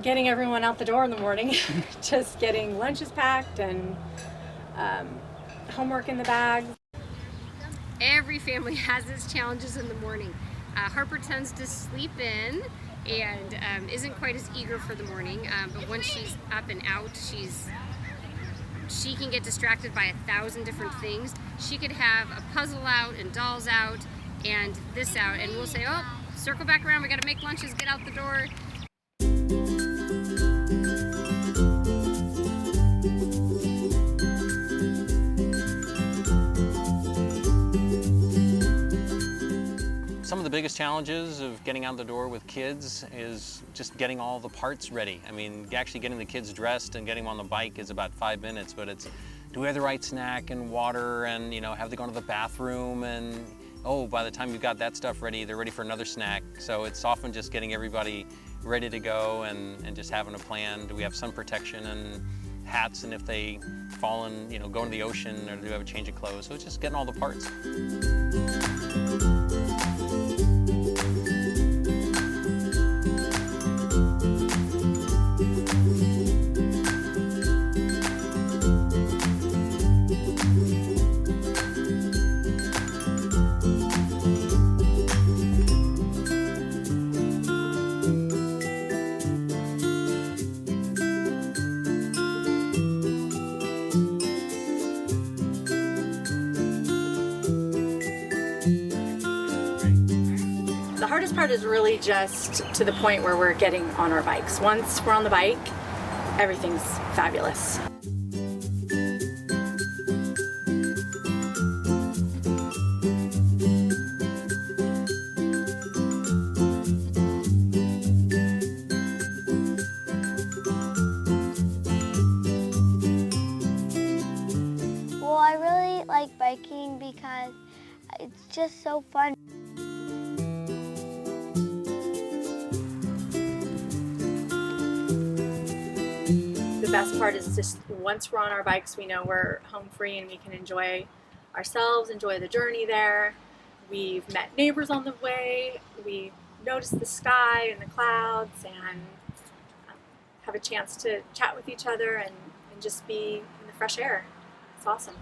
Getting everyone out the door in the morning, just getting lunches packed and homework in the bags. Every family has its challenges in the morning. Harper tends to sleep in and isn't quite as eager for the morning, but once she's up and out, she can get distracted by 1,000 different things. She could have a puzzle out and dolls out and this out, and we'll say, oh, circle back around, we gotta make lunches, get out the door. Some of the biggest challenges of getting out the door with kids is just getting all the parts ready. I mean, actually getting the kids dressed and getting them on the bike is about 5 minutes, but it's, do we have the right snack and water and, have they gone to the bathroom and, oh, by the time you've got that stuff ready, they're ready for another snack. So it's often just getting everybody ready to go and just having a plan. Do we have sun protection and hats, and if they fall and, go into the ocean, or do we have a change of clothes? So it's just getting all the parts. The hardest part is really just to the point where we're getting on our bikes. Once we're on the bike, everything's fabulous. Well, I really like biking because it's just so fun. The best part is just once we're on our bikes, we know we're home free and we can enjoy ourselves, enjoy the journey there. We've met neighbors on the way. We noticed the sky and the clouds and have a chance to chat with each other and just be in the fresh air. It's awesome.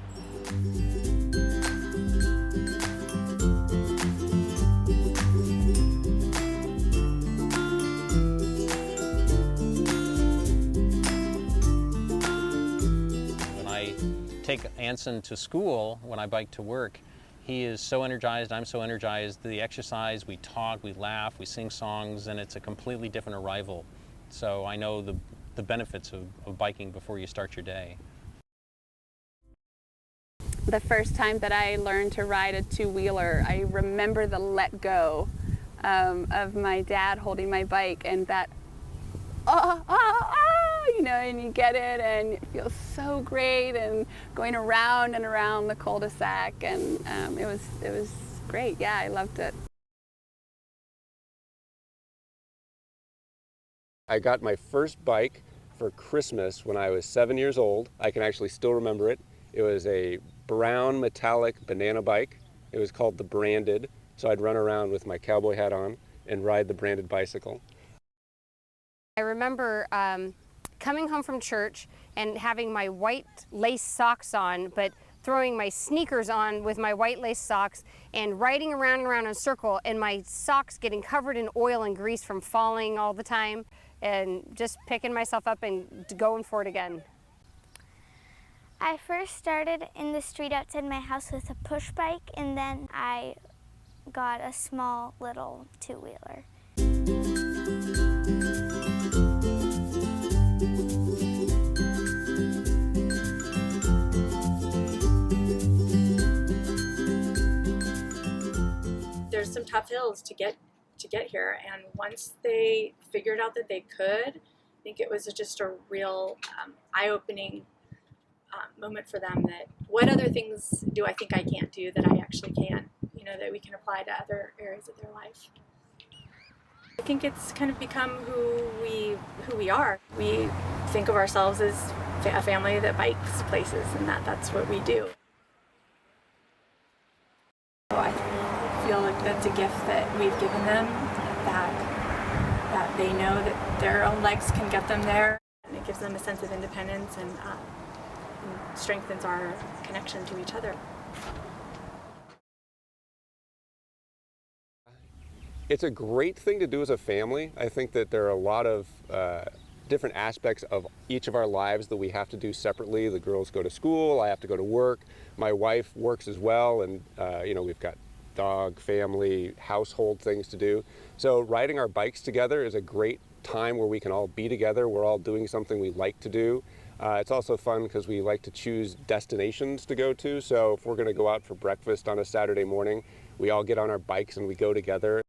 Take Anson to school when I bike to work. He is so energized, I'm so energized. The exercise, we talk, we laugh, we sing songs, and it's a completely different arrival. So I know the benefits of biking before you start your day. The first time that I learned to ride a two-wheeler, I remember the let go of my dad holding my bike, and that and you get it and it feels so great, and going around and around the cul-de-sac, and it was great. Yeah, I loved it. I got my first bike for Christmas when I was 7 years old. I can actually still remember it. It was a brown metallic banana bike. It was called the Branded, so I'd run around with my cowboy hat on and ride the Branded bicycle. I remember coming home from church and having my white lace socks on, but throwing my sneakers on with my white lace socks and riding around and around in a circle, and my socks getting covered in oil and grease from falling all the time, and just picking myself up and going for it again. I first started in the street outside my house with a push bike, and then I got a small little two-wheeler. There's some tough hills to get here, and once they figured out that they could, I think it was just a real eye-opening moment for them, that what other things do I think I can't do that I actually can, that we can apply to other areas of their life. I think it's kind of become who we are. We think of ourselves as a family that bikes places, and that's what we do. So I feel like that's a gift that we've given them, that that they know that their own legs can get them there. And it gives them a sense of independence and strengthens our connection to each other. It's a great thing to do as a family. I think that there are a lot of different aspects of each of our lives that we have to do separately. The girls go to school, I have to go to work, my wife works as well, and we've got dog, family, household things to do. So riding our bikes together is a great time where we can all be together. We're all doing something we like to do. It's also fun because we like to choose destinations to go to. So if we're going to go out for breakfast on a Saturday morning, we all get on our bikes and we go together.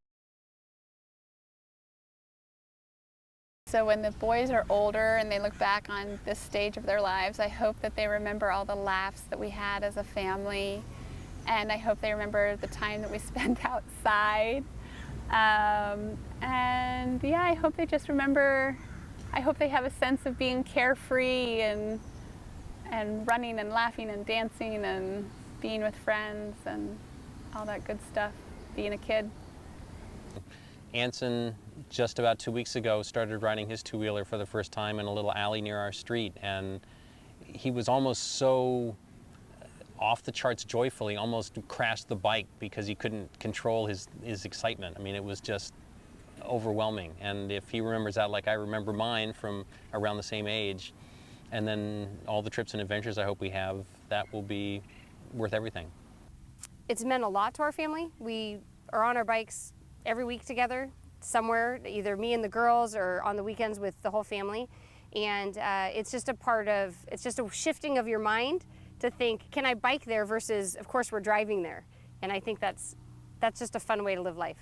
So when the boys are older and they look back on this stage of their lives, I hope that they remember all the laughs that we had as a family, and I hope they remember the time that we spent outside. And yeah, I hope they just remember, I hope they have a sense of being carefree and running and laughing and dancing and being with friends and all that good stuff, being a kid. Anson, just about 2 weeks ago, started riding his two-wheeler for the first time in a little alley near our street, and he was almost so off the charts joyful, he almost crashed the bike because he couldn't control his excitement. I mean, it was just overwhelming, and if he remembers that like I remember mine from around the same age, and then all the trips and adventures I hope we have, that will be worth everything. It's meant a lot to our family. We are on our bikes every week together, somewhere, either me and the girls or on the weekends with the whole family. And it's just it's just a shifting of your mind to think, can I bike there versus, of course, we're driving there. And I think that's just a fun way to live life.